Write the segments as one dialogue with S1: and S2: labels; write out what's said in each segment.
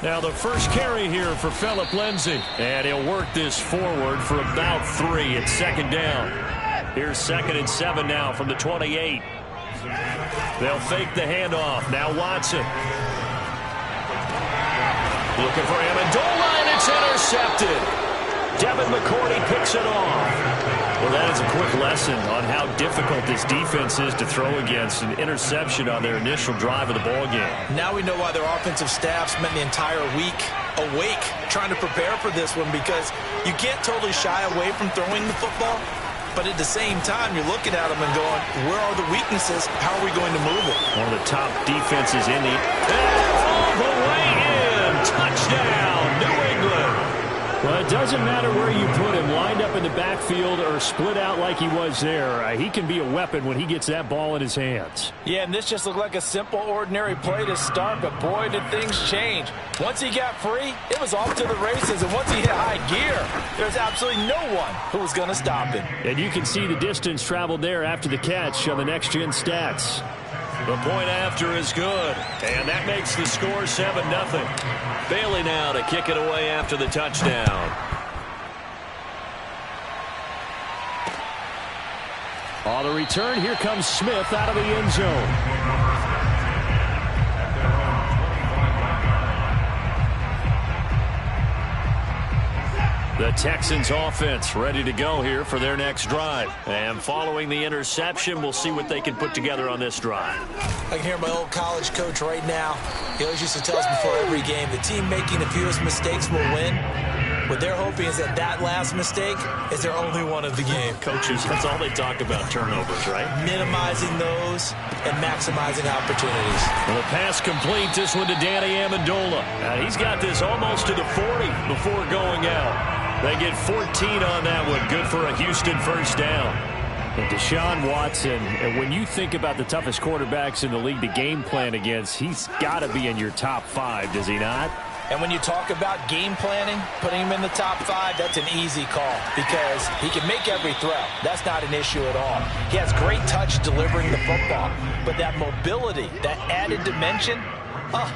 S1: Now the first carry here for Phillip Lindsay. And he'll work this forward for about 3. It's second down. Here's 2nd and 7 now from the 28. They'll fake the handoff. Now Watson. Looking for Amendola, and it's intercepted. Devin McCourty picks it off. Well, that is a quick lesson on how difficult this defense is to throw against. An interception on their initial drive of the ballgame.
S2: Now we know why their offensive staff spent the entire week awake trying to prepare for this one, because you can't totally shy away from throwing the football, but at the same time you're looking at them and going, where are the weaknesses? How are we going to move it?
S1: One of the top defenses in the... all the way in! Touchdown, New England! Well, it doesn't matter where you put him, lined up in the backfield or split out like he was there. He can be a weapon when he gets that ball in his hands.
S2: Yeah, and this just looked like a simple, ordinary play to start, but boy, did things change. Once he got free, it was off to the races, and once he hit high gear, there's absolutely no one who was going to stop him.
S1: And you can see the distance traveled there after the catch on the next-gen stats. The point after is good, and that makes the score 7-0. Bailey now to kick it away after the touchdown. On the return, here comes Smith out of the end zone. The Texans offense ready to go here for their next drive. And following the interception, we'll see what they can put together on this drive.
S2: I can hear my old college coach right now. He always used to tell us before every game, the team making the fewest mistakes will win. What they're hoping is that that last mistake is their only one of the game.
S1: Coaches, that's all they talk about, turnovers, right?
S2: Minimizing those and maximizing opportunities.
S1: Well, the pass complete, this one to Danny Amendola. He's got this almost to the 40 before going out. They get 14 on that one. Good for a Houston first down. And Deshaun Watson, and when you think about the toughest quarterbacks in the league to game plan against, he's got to be in your top 5, does he not?
S2: And when you talk about game planning, putting him in the top 5, that's an easy call because he can make every throw. That's not an issue at all. He has great touch delivering the football, but that mobility, that added dimension,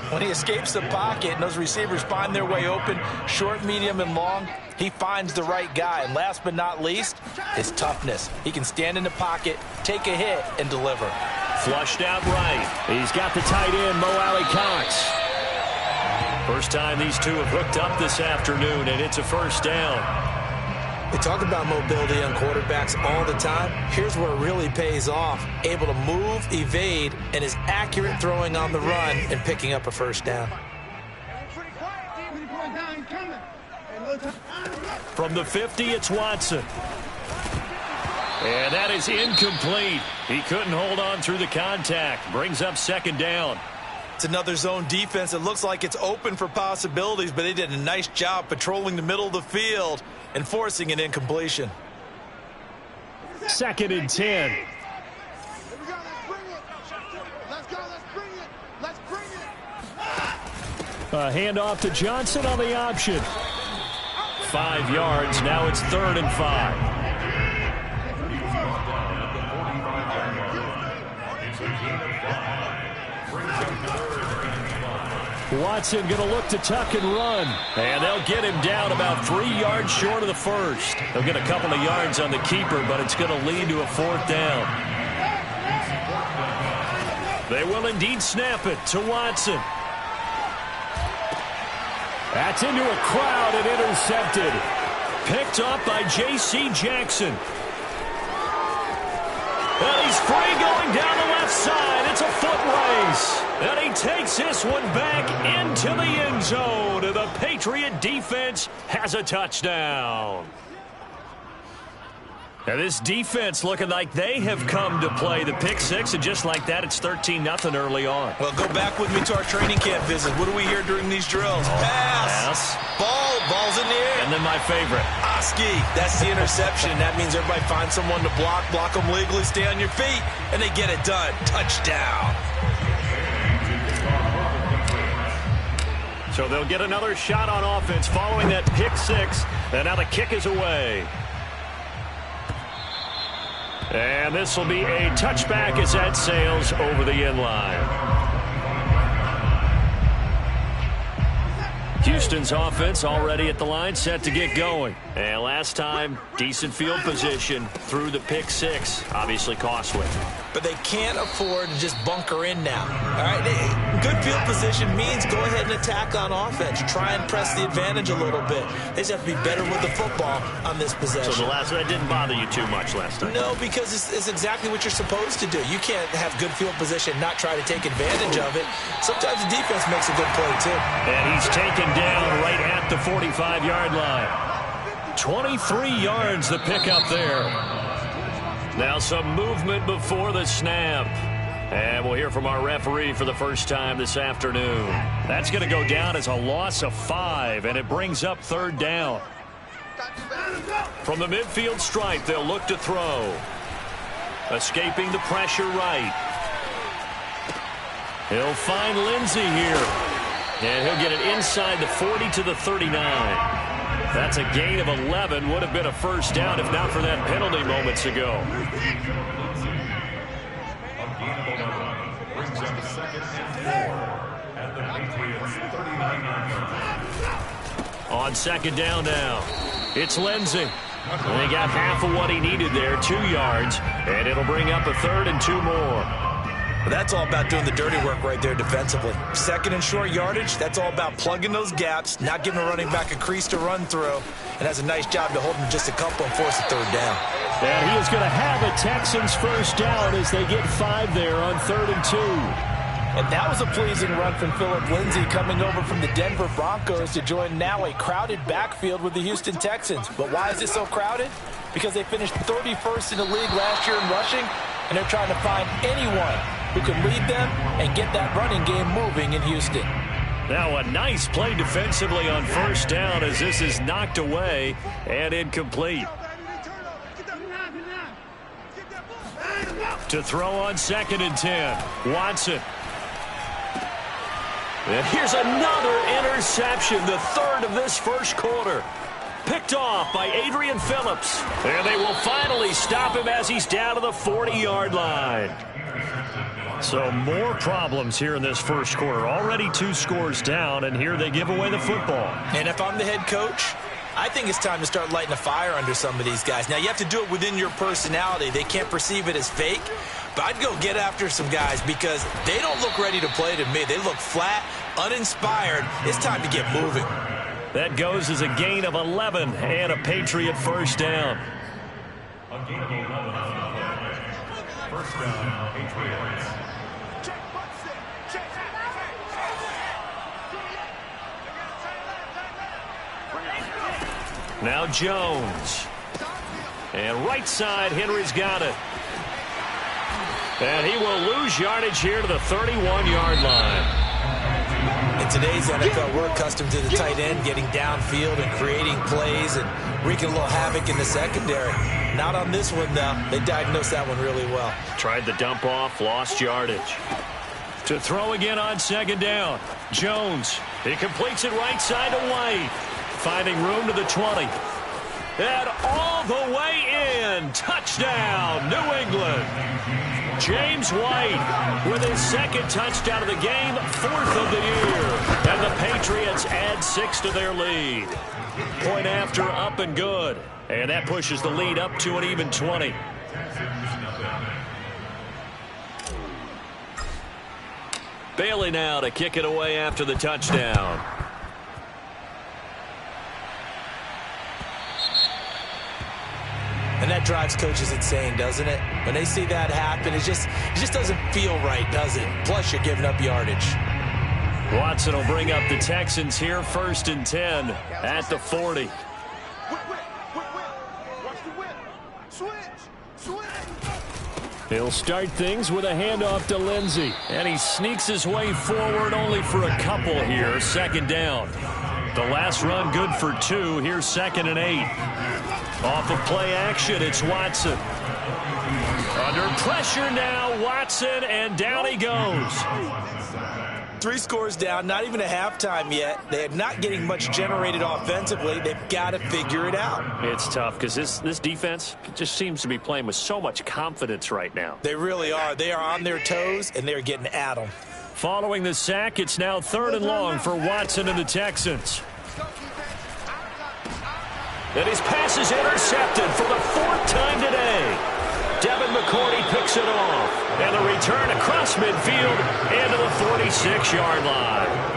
S2: when he escapes the pocket and those receivers find their way open, short, medium, and long, he finds the right guy. And last but not least, his toughness. He can stand in the pocket, take a hit, and deliver.
S1: Flushed out right. He's got the tight end, Mo Alley-Cox. First time these two have hooked up this afternoon, and it's a first down.
S2: We talk about mobility on quarterbacks all the time. Here's where it really pays off. Able to move, evade, and is accurate throwing on the run and picking up a first down.
S1: From the 50, it's Watson. And that is incomplete. He couldn't hold on through the contact. Brings up second down.
S2: It's another zone defense. It looks like it's open for possibilities, but they did a nice job patrolling the middle of the field and forcing an incompletion.
S1: 2nd and 10. A handoff to Johnson on the option. 5 yards. Now it's 3rd and 5. Watson going to look to tuck and run. And they'll get him down about 3 yards short of the first. They'll get a couple of yards on the keeper, but it's going to lead to a 4th down. They will indeed snap it to Watson. That's into a crowd and intercepted. Picked up by J.C. Jackson. And he's free going down the left side. It's a foot race. And he takes this one back into the end zone. And the Patriot defense has a touchdown. And this defense looking like they have come to play. The pick six, and just like that, it's 13-0 early on.
S2: Well, go back with me to our training camp visit. What do we hear during these drills? Pass. Ball's in the air.
S1: And then my favorite.
S2: Oski. That's the interception. That means everybody finds someone to block them legally, stay on your feet, and they get it done. Touchdown.
S1: So they'll get another shot on offense following that pick six. And now the kick is away. And this will be a touchback as that sails over the end line. Houston's offense already at the line, set to get going. And last time, decent field position through the pick six. Obviously costly.
S2: But they can't afford to just bunker in now. All right, good field position means go ahead and attack on offense. Try and press the advantage a little bit. They just have to be better with the football on this possession.
S1: So that didn't bother you too much last time?
S2: No, because it's exactly what you're supposed to do. You can't have good field position and not try to take advantage of it. Sometimes the defense makes a good play, too.
S1: And he's taken down right at the 45-yard line. 23 yards the pickup there. Now some movement before the snap. And we'll hear from our referee for the first time this afternoon. That's going to go down as a loss of 5, and it brings up third down. From the midfield stripe, they'll look to throw. Escaping the pressure right. He'll find Lindsey here. And he'll get it inside the 40 to the 39. That's a gain of 11. Would have been a first down if not for that penalty moments ago. On second down now, it's Lindsey. And he got half of what he needed there, 2 yards. And it'll bring up a 3rd and 2 more.
S2: That's all about doing the dirty work right there defensively. Second and short yardage, that's all about plugging those gaps, not giving a running back a crease to run through, and has a nice job to hold him just a couple and force a third down.
S1: And he is going to have a Texans first down as they get 5 there on 3rd and 2.
S2: And that was a pleasing run from Phillip Lindsay coming over from the Denver Broncos to join now a crowded backfield with the Houston Texans. But why is it so crowded? Because they finished 31st in the league last year in rushing, and they're trying to find anyone who can lead them and get that running game moving in Houston.
S1: Now a nice play defensively on first down as this is knocked away and incomplete. To throw on 2nd and 10, Watson. And here's another interception, the 3rd of this first quarter. Picked off by Adrian Phillips. And they will finally stop him as he's down to the 40-yard line. So more problems here in this first quarter. Already 2 scores down, and here they give away the football.
S2: And if I'm the head coach, I think it's time to start lighting a fire under some of these guys. Now, you have to do it within your personality. They can't perceive it as fake. But I'd go get after some guys because they don't look ready to play to me. They look flat, uninspired. It's time to get moving.
S1: That goes as a gain of 11 and a Patriot first down.
S3: A gain of 11. First down, Patriots.
S1: Now Jones. And right side, Henry's got it. And he will lose yardage here to the 31-yard line.
S2: In today's NFL, we're accustomed to the tight end getting downfield and creating plays and wreaking a little havoc in the secondary. Not on this one, though. They diagnosed that one really well.
S1: Tried the dump off, lost yardage. To throw again on 2nd down. Jones. He completes it right side to White. Finding room to the 20. And all the way in. Touchdown, New England. James White with his 2nd touchdown of the game, 4th of the year. And the Patriots add 6 to their lead. Point after, up and good. And that pushes the lead up to an even 20. Bailey now to kick it away after the touchdown.
S2: And that drives coaches insane, doesn't it? When they see that happen, it just doesn't feel right, does it? Plus, you're giving up yardage.
S1: Watson will bring up the Texans here, 1st and 10 at the 40. He'll start things with a handoff to Lindsey. And he sneaks his way forward only for a couple here, 2nd down. The last run good for 2. Here's 2nd and 8. Off of play action, it's Watson. Under pressure now, Watson, and down he goes.
S2: 3 scores down, not even a halftime yet. They're not getting much generated offensively. They've got to figure it out.
S1: It's tough because this defense just seems to be playing with so much confidence right now.
S2: They really are. They are on their toes, and they're getting at them.
S1: Following the sack, it's now 3rd and long for Watson and the Texans. And his pass is intercepted for the 4th time today. Devin McCourty picks it off. And the return across midfield into the 46-yard line.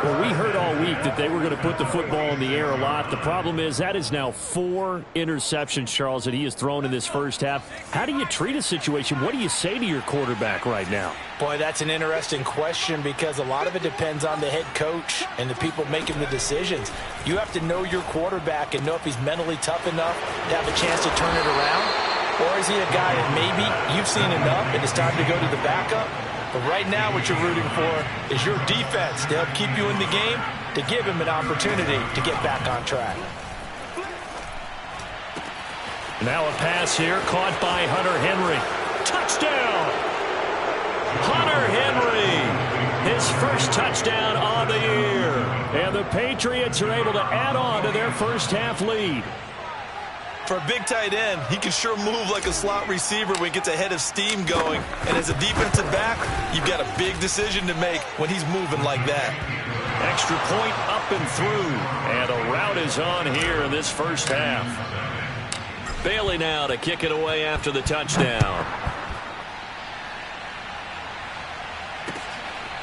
S1: Well, we heard all week that they were going to put the football in the air a lot. The problem is that is now 4 interceptions, Charles, that he has thrown in this first half. How do you treat a situation? What do you say to your quarterback right now?
S2: Boy, that's an interesting question because a lot of it depends on the head coach and the people making the decisions. You have to know your quarterback and know if he's mentally tough enough to have a chance to turn it around. Or is he a guy that maybe you've seen enough and it's time to go to the backup? But right now what you're rooting for is your defense to help keep you in the game, to give him an opportunity to get back on track.
S1: Now a pass here caught by Hunter Henry. Touchdown! Hunter Henry, his first touchdown on the year. And the Patriots are able to add on to their first half lead.
S4: For a big tight end, he can sure move like a slot receiver when he gets a head of steam going. And as a defensive back, you've got a big decision to make when he's moving like that.
S1: Extra point up and through. And a route is on here in this first half. Bailey now to kick it away after the touchdown.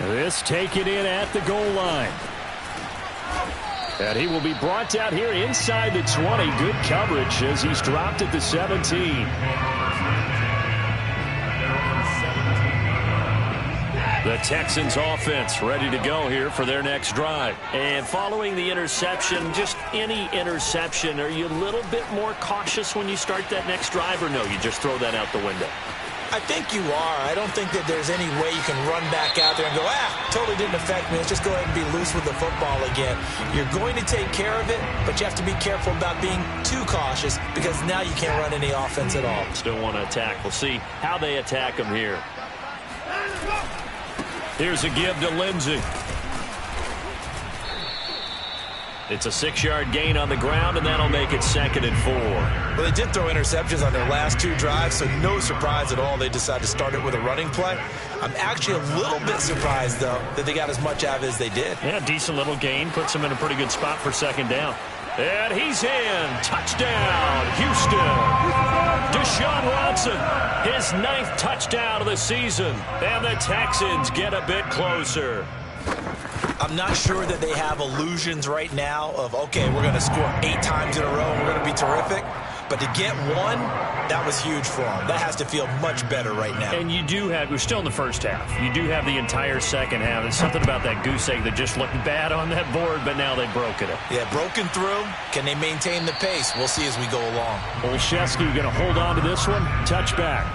S1: This taken in at the goal line. And he will be brought down here inside the 20. Good coverage as he's dropped at the 17. The Texans offense ready to go here for their next drive. And following the interception, just any interception, are you a little bit more cautious when you start that next drive, or no, you just throw that out the window?
S2: I think you are. I don't think that there's any way you can run back out there and go, totally didn't affect me. Let's just go ahead and be loose with the football again. You're going to take care of it, but you have to be careful about being too cautious because now you can't run any offense at all.
S1: Still want to attack. We'll see how they attack him here. Here's a give to Lindsey. It's a 6-yard gain on the ground, and that'll make it 2nd and 4.
S2: Well, they did throw interceptions on their last 2 drives, so no surprise at all they decided to start it with a running play. I'm actually a little bit surprised, though, that they got as much out of it as they did.
S1: Yeah, decent little gain. Puts them in a pretty good spot for 2nd down. And he's in. Touchdown, Houston. Deshaun Watson, his 9th touchdown of the season. And the Texans get a bit closer.
S2: I'm not sure that they have illusions right now of, okay, we're going to score 8 times in a row and we're going to be terrific. But to get 1, that was huge for them. That has to feel much better right now.
S1: And you do have, we're still in the first half. You do have the entire second half. There's something about that goose egg that just looked bad on that board, but now they've broken it.
S2: Yeah, broken through. Can they maintain the pace? We'll see as we go along.
S1: Olszewski going to hold on to this one. Touchback.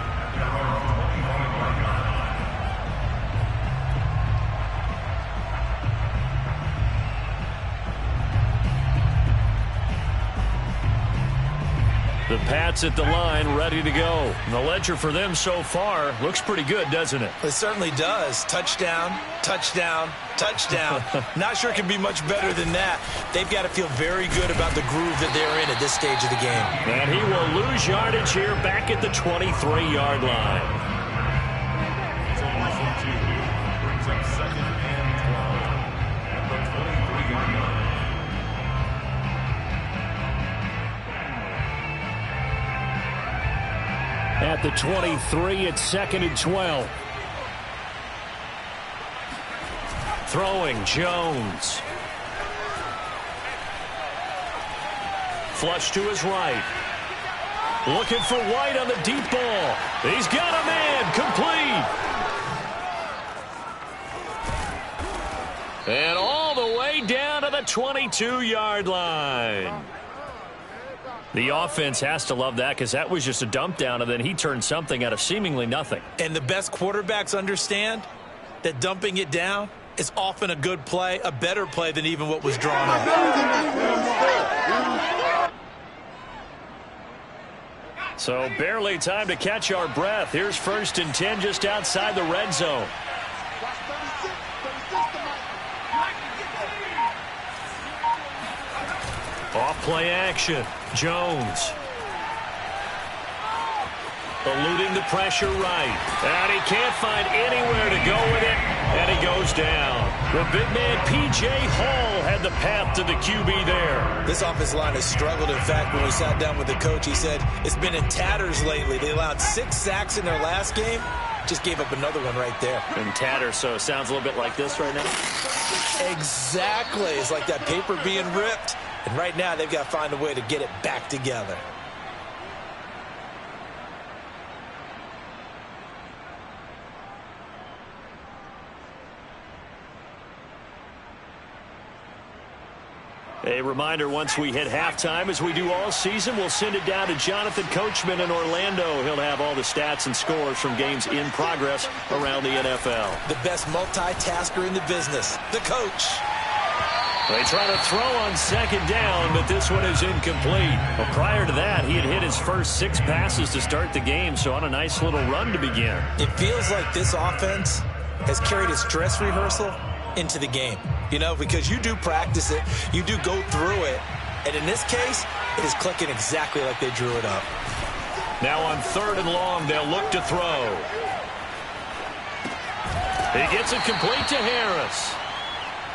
S1: The Pats at the line, ready to go. The ledger for them so far looks pretty good, doesn't it?
S2: It certainly does. Touchdown, touchdown, touchdown. Not sure it can be much better than that. They've got to feel very good about the groove that they're in at this stage of the game.
S1: And he will lose yardage here back at the 23-yard line. At the 23, it's 2nd and 12. Throwing, Jones. Flush to his right. Looking for White on the deep ball. He's got a man, complete. And all the way down to the 22-yard line. The offense has to love that because that was just a dump down, and then he turned something out of seemingly nothing.
S2: And the best quarterbacks understand that dumping it down is often a good play, a better play than even what was drawn up.
S1: So barely time to catch our breath. Here's 1st and 10 just outside the red zone. Off play action. Jones. eluding the pressure right. And he can't find anywhere to go with it, and he goes down. The big man, P.J. Hall, had the path to the QB there.
S2: This offensive line has struggled. In fact, when we sat down with the coach, he said it's been in tatters lately. They allowed 6 sacks in their last game. Just gave up another one right there.
S1: In tatters, so it sounds a little bit like this right now?
S2: Exactly. It's like that paper being ripped. And right now, they've got to find a way to get it back together.
S1: A reminder, once we hit halftime, as we do all season, we'll send it down to Jonathan Coachman in Orlando. He'll have all the stats and scores from games in progress around the NFL.
S2: The best multitasker in the business, the coach.
S1: They try to throw on second down, but this one is incomplete. Well, prior to that, he had hit his first 6 passes to start the game, so on a nice little run to begin.
S2: It feels like this offense has carried its dress rehearsal into the game. You know, because you do practice it, you do go through it, and in this case, it is clicking exactly like they drew it up.
S1: Now on 3rd and long, they'll look to throw. He gets it complete to Harris.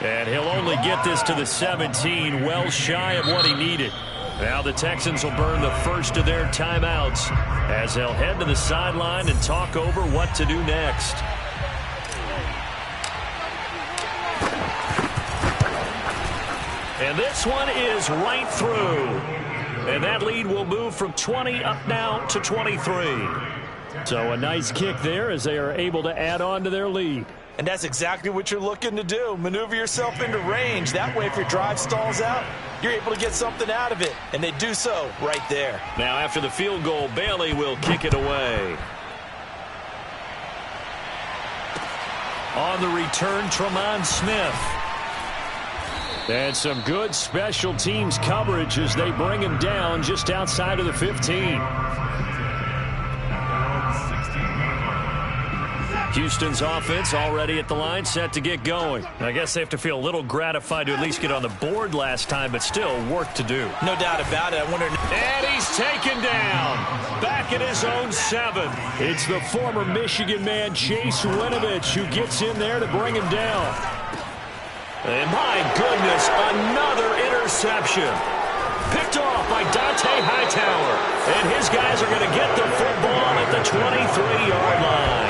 S1: And he'll only get this to the 17, well shy of what he needed. Now the Texans will burn the first of their timeouts as they'll head to the sideline and talk over what to do next. And this one is right through. And that lead will move from 20 up now to 23. So a nice kick there as they are able to add on to their lead.
S2: And that's exactly what you're looking to do. Maneuver yourself into range. That way, if your drive stalls out, you're able to get something out of it. And they do so right there.
S1: Now after the field goal, Bailey will kick it away. On the return, Tremont Smith. And some good special teams coverage as they bring him down just outside of the 15. Houston's offense already at the line, set to get going. I guess they have to feel a little gratified to at least get on the board last time, but still work to do.
S2: No doubt about it. I wonder.
S1: And he's taken down. Back at his own 7. It's the former Michigan man, Chase Winovich, who gets in there to bring him down. And my goodness, another interception. Picked off by Dante Hightower. And his guys are going to get the football at the 23-yard line.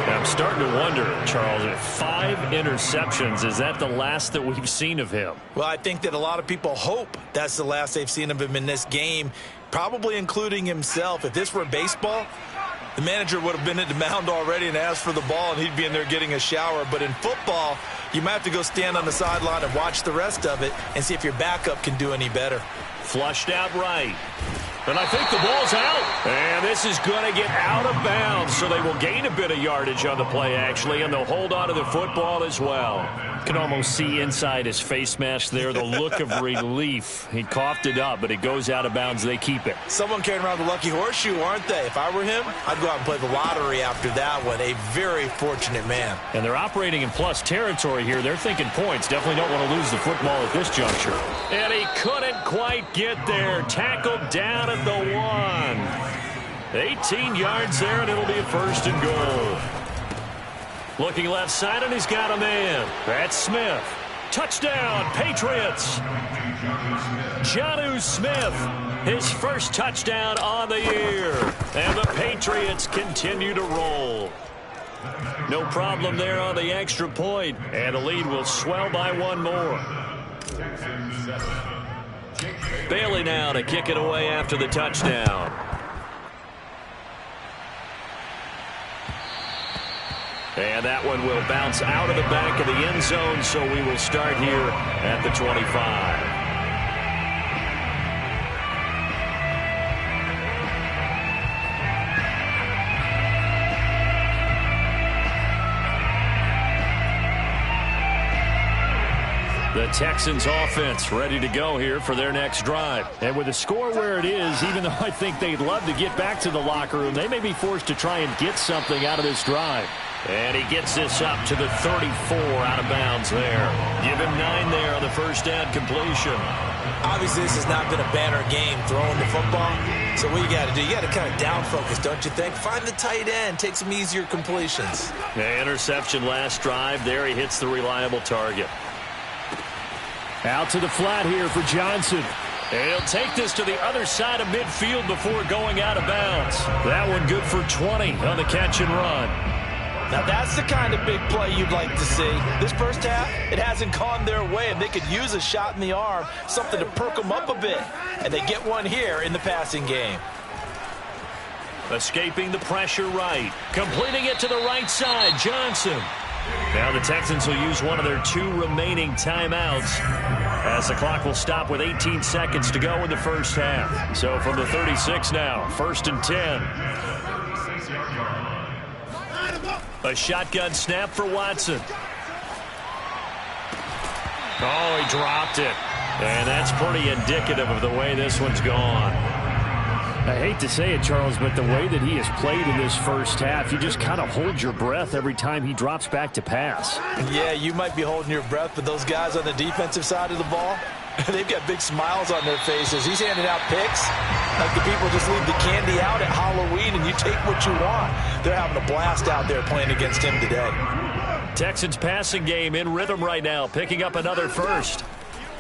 S1: I'm starting to wonder, Charles, if 5 interceptions, is that the last that we've seen of him?
S2: Well, I think that a lot of people hope that's the last they've seen of him in this game, probably including himself. If this were baseball, the manager would have been at the mound already and asked for the ball, and he'd be in there getting a shower. But in football, you might have to go stand on the sideline and watch the rest of it and see if your backup can do any better.
S1: Flushed out right. And I think the ball's out. And this is going to get out of bounds, so they will gain a bit of yardage on the play, actually, and they'll hold on to the football as well. You can almost see inside his face mask there the look of relief. He coughed it up, but it goes out of bounds. They keep it.
S2: Someone carrying around the lucky horseshoe, aren't they? If I were him, I'd go out and play the lottery after that one. A very fortunate man.
S1: And they're operating in plus territory here. They're thinking points. Definitely don't want to lose the football at this juncture. And he couldn't quite get there. Tackled down at the 1. 18 yards there, and it'll be a 1st and goal. Looking left side, and he's got a man. That's Smith. Touchdown, Patriots. Jonnu Smith, his first touchdown on the year. And the Patriots continue to roll. No problem there on the extra point, and the lead will swell by 1 more. Bailey now to kick it away after the touchdown. And that one will bounce out of the back of the end zone, so we will start here at the 25. The Texans offense ready to go here for their next drive. And with the score where it is, even though I think they'd love to get back to the locker room, they may be forced to try and get something out of this drive. And he gets this up to the 34 out of bounds there. Give him 9 there on the first down completion.
S2: Obviously, this has not been a banner game throwing the football. So what you got to do, you got to kind of down focus, don't you think? Find the tight end, take some easier completions.
S1: The interception last drive. There he hits the reliable target.
S5: Out to the flat here for Johnson.
S1: And he'll take this to the other side of midfield before going out of bounds. That one good for 20 on the catch and run.
S2: Now that's the kind of big play you'd like to see. This first half, it hasn't gone their way, and they could use a shot in the arm, something to perk them up a bit. And they get one here in the passing game.
S1: Escaping the pressure right. Completing it to the right side, Johnson. Now the Texans will use one of their 2 remaining timeouts as the clock will stop with 18 seconds to go in the first half. So from the 36 now, 1st and 10. A shotgun snap for Watson. Oh, he dropped it. And that's pretty indicative of the way this one's gone.
S5: I hate to say it, Charles, but the way that he has played in this first half, you just kind of hold your breath every time he drops back to pass.
S2: Yeah, you might be holding your breath, but those guys on the defensive side of the ball, they've got big smiles on their faces. He's handing out picks like the people just leave the candy out at Halloween and you take what you want. They're having a blast out there playing against him today.
S1: Texans passing game in rhythm right now, picking up another first.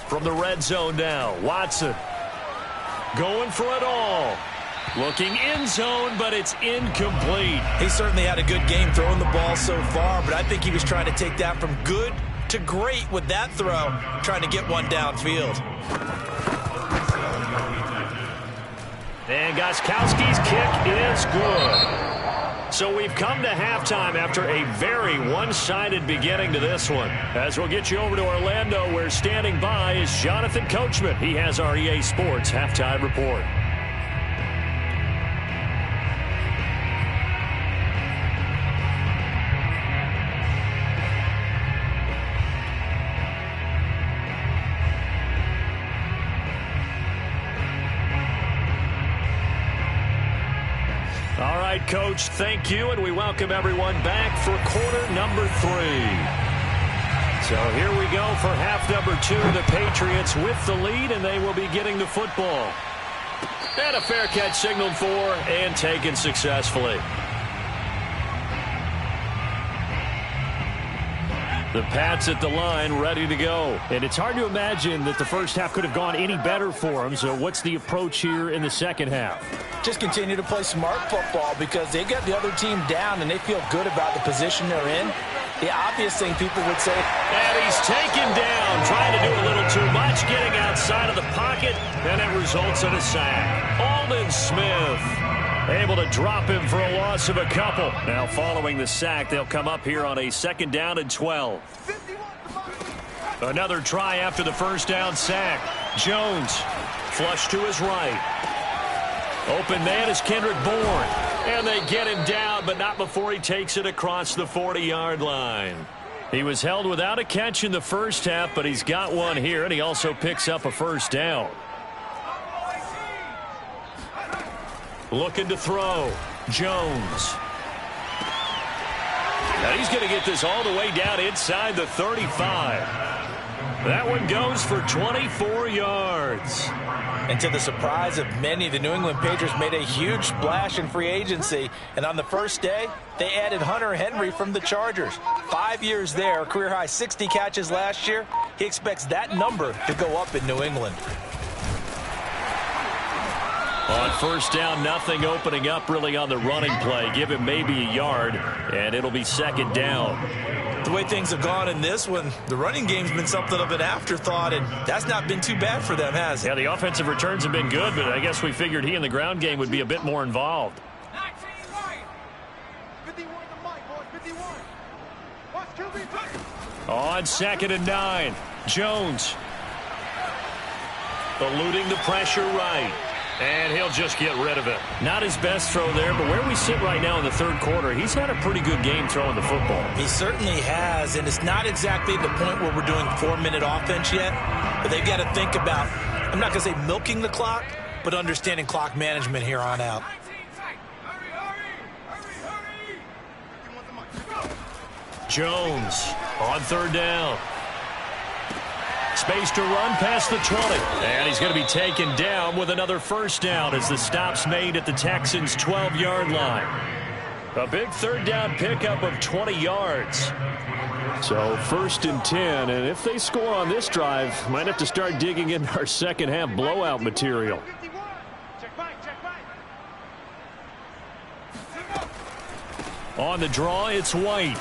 S1: From the red zone now, Watson going for it all. Looking in zone, but it's incomplete.
S2: He certainly had a good game throwing the ball so far, but I think he was trying to take that from good to great with that throw, trying to get one downfield.
S1: And Gostkowski's kick is good. So we've come to halftime after a very one-sided beginning to this one. As we'll get you over to Orlando, where standing by is Jonathan Coachman. He has our EA Sports halftime report. All right, Coach, thank you, and we welcome everyone back for quarter number 3. So here we go for half number 2. The Patriots with the lead, and they will be getting the football. And a fair catch signaled for and taken successfully. The Pats at the line, ready to go.
S5: And it's hard to imagine that the first half could have gone any better for them. So what's the approach here in the second half?
S2: Just continue to play smart football because they got the other team down and they feel good about the position they're in. The obvious thing people would say.
S1: And he's taken down, trying to do a little too much, getting outside of the pocket, and it results in a sack. Aldon Smith able to drop him for a loss of a couple. Now following the sack, they'll come up here on a 2nd down and 12. Another try after the first down sack. Jones flush to his right. Open man is Kendrick Bourne. And they get him down, but not before he takes it across the 40-yard line. He was held without a catch in the first half, but he's got one here, and he also picks up a first down. Looking to throw. Jones. And he's going to get this all the way down inside the 35. That one goes for 24 yards.
S2: And to the surprise of many, the New England Patriots made a huge splash in free agency. And on the first day, they added Hunter Henry from the Chargers. 5 years there, career-high 60 catches last year. He expects that number to go up in New England.
S1: On first down, nothing opening up really on the running play. Give him maybe a yard, and it'll be 2nd down.
S2: The way things have gone in this one, the running game's been something of an afterthought, and that's not been too bad for them, has it?
S1: Yeah, the offensive returns have been good, but I guess we figured he in the ground game would be a bit more involved. On 2nd and 9, Jones eluding the pressure right. And he'll just get rid of it. Not his best throw there, but where we sit right now in the 3rd quarter, he's had a pretty good game throwing the football.
S2: He certainly has, and it's not exactly the point where we're doing 4-minute offense yet, but they've got to think about, I'm not going to say milking the clock, but understanding clock management here on out.
S1: Jones on 3rd down. space to run past the 20. And he's going to be taken down with another first down as the stop's made at the Texans' 12-yard line. A big third down pickup of 20 yards.
S5: So 1st and 10, and if they score on this drive, might have to start digging in our second half blowout material.
S1: On the draw, it's White.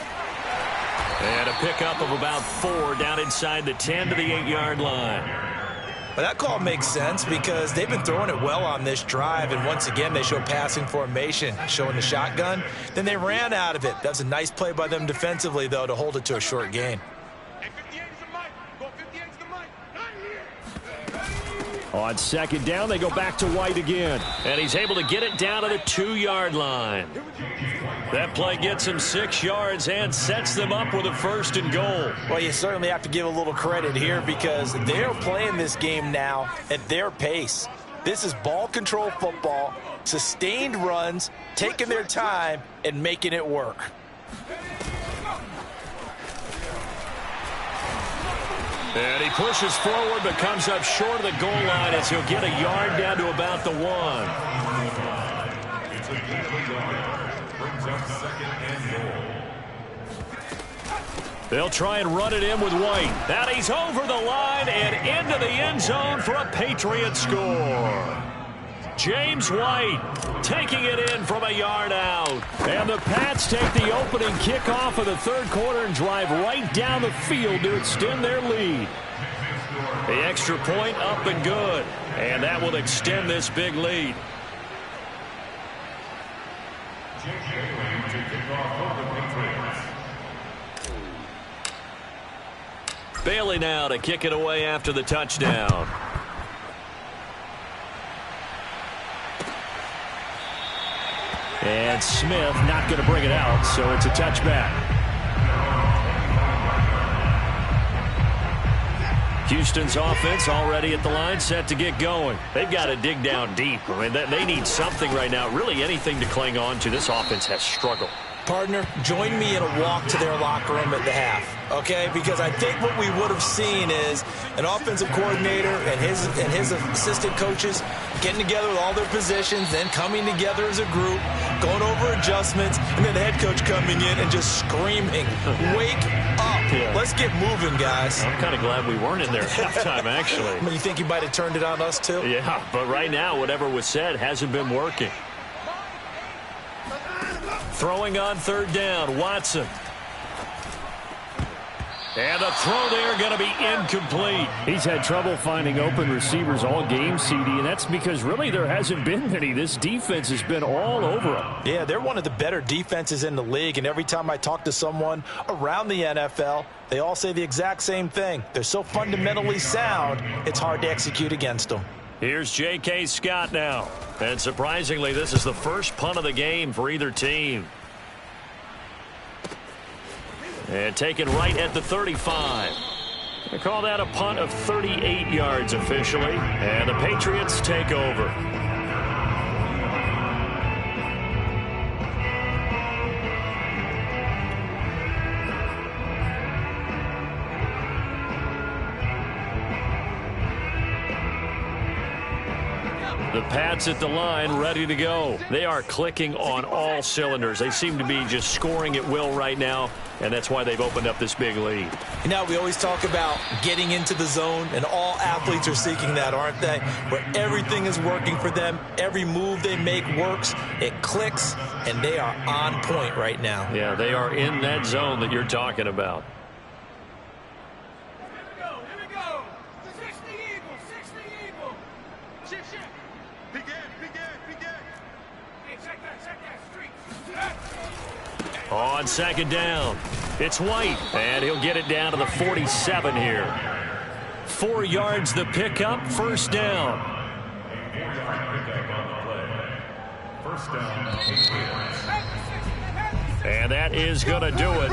S1: And a pickup of about 4 down inside the 10 to the 8-yard line.
S2: But that call makes sense because they've been throwing it well on this drive, and once again they show passing formation, showing the shotgun. Then they ran out of it. That's a nice play by them defensively, though, to hold it to a short gain.
S5: On 2nd down, they go back to White again.
S1: And he's able to get it down to the 2-yard line. That play gets him 6 yards and sets them up with a 1st and goal.
S2: Well, you certainly have to give a little credit here because they're playing this game now at their pace. This is ball control football, sustained runs, taking their time, and making it work.
S1: And he pushes forward but comes up short of the goal line as he'll get a yard down to about the 1.
S3: It's a gain of a yard. Brings up 2nd and goal.
S1: They'll try and run it in with White. And he's over the line and into the end zone for a Patriot score. James White taking it in from a yard out.
S5: And the Pats take the opening kickoff of the 3rd quarter and drive right down the field to extend their lead.
S1: The extra point up and good. And that will extend this big lead. Bailey now to kick it away after the touchdown.
S5: And Smith not going to bring it out, so it's a touchback.
S1: Houston's offense already at the line, set to get going. They've got to dig down deep. I mean, they need something right now, really anything to cling on to. This offense has struggled.
S2: Partner, join me in a walk to their locker room at the half, okay? Because I think what we would have seen is an offensive coordinator and his assistant coaches getting together with all their positions, then coming together as a group, going over adjustments, and then the head coach coming in and just screaming, "Wake up. Yeah. Let's get moving, guys."
S1: I'm kind of glad we weren't in there at halftime, actually.
S2: I mean, you think he might have turned it on us, too?
S1: Yeah, but right now, whatever was said hasn't been working. Throwing on 3rd down, Watson. And the throw there going to be incomplete.
S5: He's had trouble finding open receivers all game, CD, and that's because really there hasn't been many. This defense has been all over him.
S2: Yeah, they're one of the better defenses in the league, and every time I talk to someone around the NFL, they all say the exact same thing. They're so fundamentally sound, it's hard to execute against them.
S1: Here's J.K. Scott now. And surprisingly, this is the first punt of the game for either team. And taken right at the 35. They call that a punt of 38 yards officially. And the Patriots take over. The Pats at the line, ready to go. They are clicking on all cylinders. They seem to be just scoring at will right now, and that's why they've opened up this big lead.
S2: You know, we always talk about getting into the zone, and all athletes are seeking that, aren't they? Where everything is working for them. Every move they make works. It clicks, and they are on point right now.
S1: Yeah, they are in that zone that you're talking about. On 2nd down, it's White, and he'll get it down to the 47 here. 4 yards the pickup, 1st down. And that is going to do it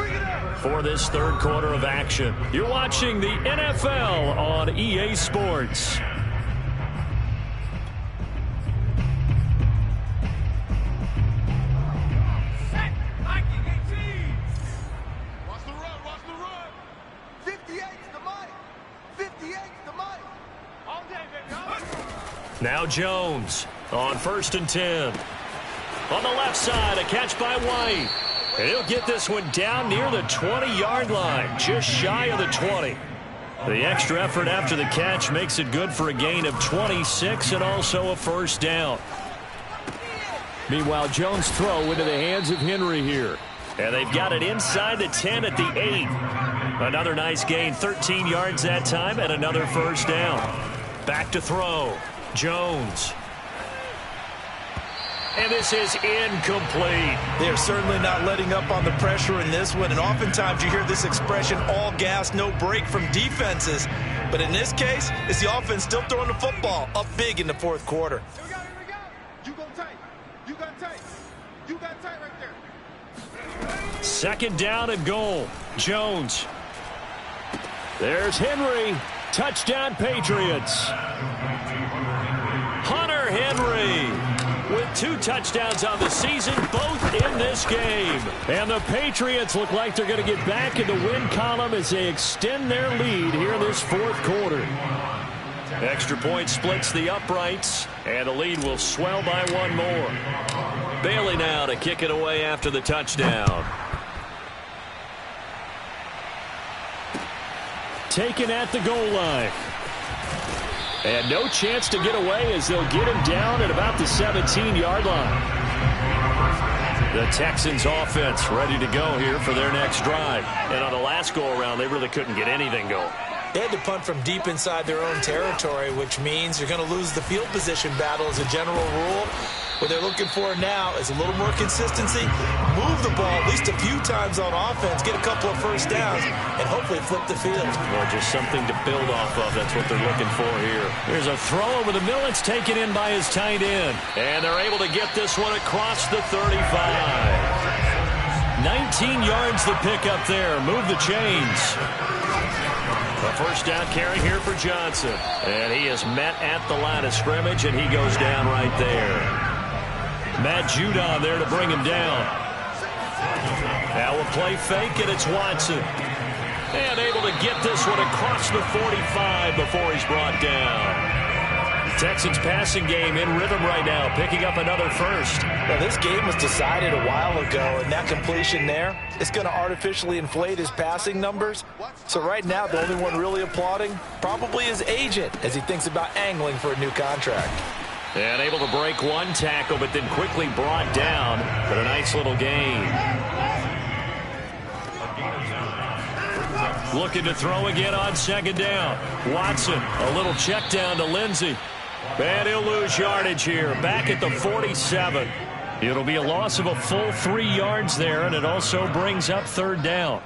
S1: for this 3rd quarter of action. You're watching the NFL on EA Sports.
S6: Watch the run. 58 to the mic. 58
S1: Now Jones on 1st and 10. On the left side, a catch by White. And he'll get this one down near the 20-yard line, just shy of the 20. The extra effort after the catch makes it good for a gain of 26 and also a first down.
S5: Meanwhile, Jones' throw into the hands of Henry here.
S1: And they've got it inside the 10 at the 8. Another nice gain, 13 yards that time, and another first down. Back to throw. Jones. And this is incomplete.
S2: They're certainly not letting up on the pressure in this one, and oftentimes you hear this expression, all gas, no break from defenses. But in this case, it's the offense still throwing the football up big in the fourth quarter.
S6: Here we go. You go tight. You got tight. You got tight right there.
S1: 2nd down and goal. Jones.
S5: There's Henry. Touchdown, Patriots.
S1: Hunter Henry with 2 touchdowns on the season, both in this game.
S5: And the Patriots look like they're going to get back in the win column as they extend their lead here in this fourth quarter.
S1: Extra point splits the uprights, and the lead will swell by 1 more. Bailey now to kick it away after the touchdown.
S5: Taken at the goal line. And no chance to get away as they'll get him down at about the 17-yard line.
S1: The Texans offense ready to go here for their next drive. And on the last go-around, they really couldn't get anything going.
S2: They had to punt from deep inside their own territory, which means you're going to lose the field position battle as a general rule. What they're looking for now is a little more consistency, move the ball at least a few times on offense, get a couple of first downs, and hopefully flip the field.
S1: Well, just something to build off of. That's what they're looking for here.
S5: Here's a throw over the middle. It's taken in by his tight end.
S1: And they're able to get this one across the 35. 19 yards the pickup there. Move the chains. A first down carry here for Johnson. And he is met at the line of scrimmage, and he goes down right there. Matt Judon there to bring him down. Now a play fake, and it's Watson. And able to get this one across the 45 before he's brought down. Texans passing game in rhythm right now, picking up another first.
S2: Now, this game was decided a while ago, and that completion there is going to artificially inflate his passing numbers. So right now, the only one really applauding probably his agent as he thinks about angling for a new contract.
S1: And able to break one tackle, but then quickly brought down. But a nice little gain. Looking to throw again on 2nd down. Watson, a little check down to Lindsey. And he'll lose yardage here. Back at the 47. It'll be a loss of a full 3 yards there, and it also brings up 3rd down.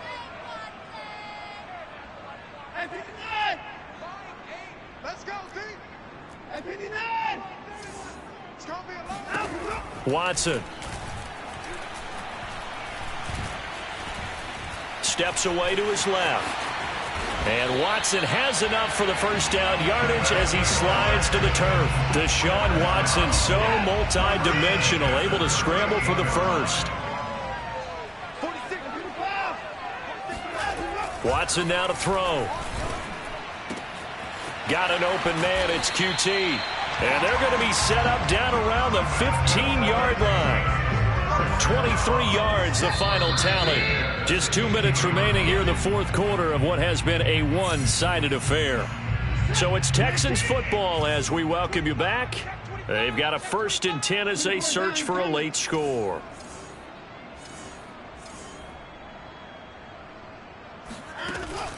S6: Let's go, Z. Hey, 59. It's going to be a long
S1: Watson. Steps away to his left. And Watson has enough for the first down yardage as he slides to the turf. Deshaun Watson, so multi-dimensional, able to scramble for the first. Watson now to throw. Got an open man, it's QT. And they're going to be set up down around the 15-yard line. 23 yards, the final tally. Just 2 minutes remaining here in the fourth quarter of what has been a one-sided affair. So it's Texans football as we welcome you back. They've got a 1st and 10 as they search for a late score.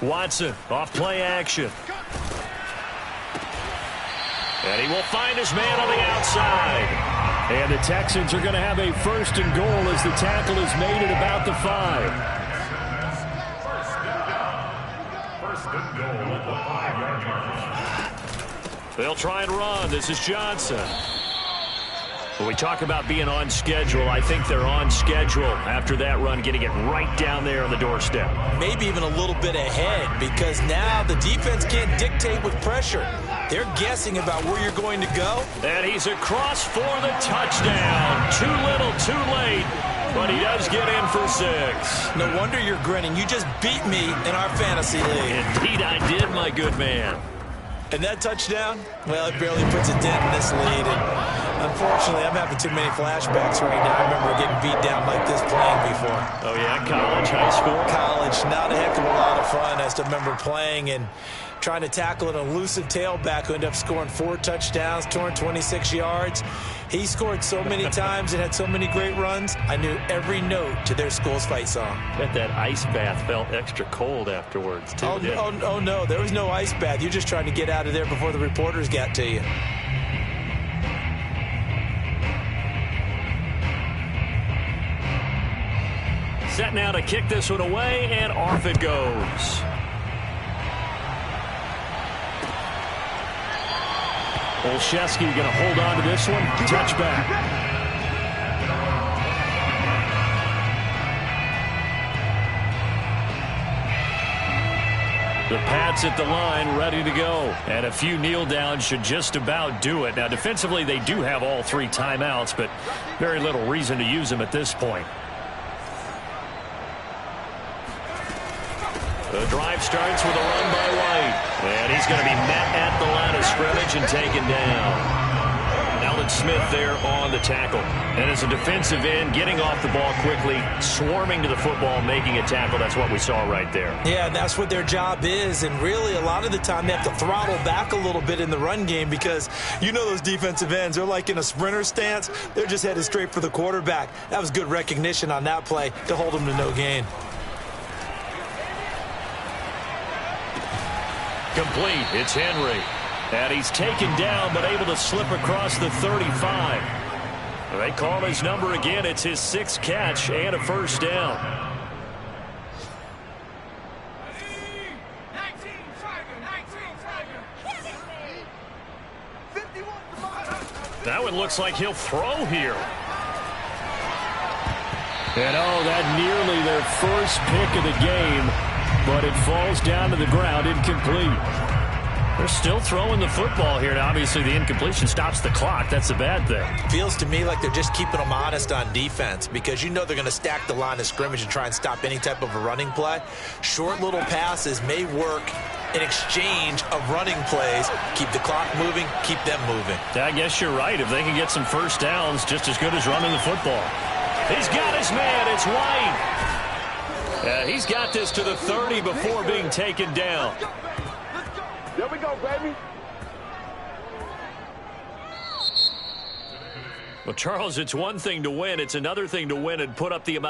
S1: Watson off play action. And he will find his man on the outside.
S5: And the Texans are going to have a 1st and goal as the tackle is made at about the 5.
S3: First and goal at the 5-yard line.
S1: They'll try and run. This is Johnson. When we talk about being on schedule, I think they're on schedule after that run, getting it right down there on the doorstep.
S2: Maybe even a little bit ahead, because now the defense can't dictate with pressure. They're guessing about where you're going to go.
S1: And he's across for the touchdown. Too little, too late. But he does get in for 6.
S2: No wonder you're grinning. You just beat me in our fantasy league.
S1: Indeed I did, my good man.
S2: And that touchdown, well, it barely puts a dent in this lead. And unfortunately, I'm having too many flashbacks right now. I remember getting beat down like this playing before.
S5: Oh, yeah? College, high school?
S2: College, not a heck of a lot of fun. I still remember playing and trying to tackle an elusive tailback who ended up scoring 4 touchdowns, 226 yards. He scored so many times and had so many great runs, I knew every note to their school's fight song.
S5: Bet that ice bath felt extra cold afterwards, too.
S2: Oh, no, there was no ice bath. You're just trying to get out of there before the reporters got to you.
S5: Set now to kick this one away, and off it goes. Olszewski going to hold on to this one. Touchback. The Pats at the line, ready to go. And a few kneel downs should just about do it. Now, defensively, they do have all 3 timeouts, but very little reason to use them at this point. The drive starts with a run by White. And he's going to be met at the line of scrimmage and taken down. Alden Smith there on the tackle. And as a defensive end, getting off the ball quickly, swarming to the football, making a tackle. That's what we saw right there.
S2: Yeah, and that's what their job is. And really, a lot of the time, they have to throttle back a little bit in the run game because you know those defensive ends, they're like in a sprinter stance. They're just headed straight for the quarterback. That was good recognition on that play to hold them to no gain.
S5: Complete. It's Henry. And he's taken down, but able to slip across the 35. They call his number again. It's his 6th catch and a first down. That one looks like he'll throw here. And oh, that nearly their first pick of the game, but it falls down to the ground, incomplete. They're still throwing the football here. Now, obviously, the incompletion stops the clock. That's a bad thing.
S2: Feels to me like they're just keeping them honest on defense because you know they're going to stack the line of scrimmage and try and stop any type of a running play. Short little passes may work in exchange of running plays. Keep the clock moving, keep them moving.
S5: I guess you're right. If they can get some first downs, just as good as running the football. He's got his man. It's White. He's got this to the 30 before being taken down.
S6: There we go, baby.
S5: Well, Charles, it's one thing to win. It's another thing to win and put up the amount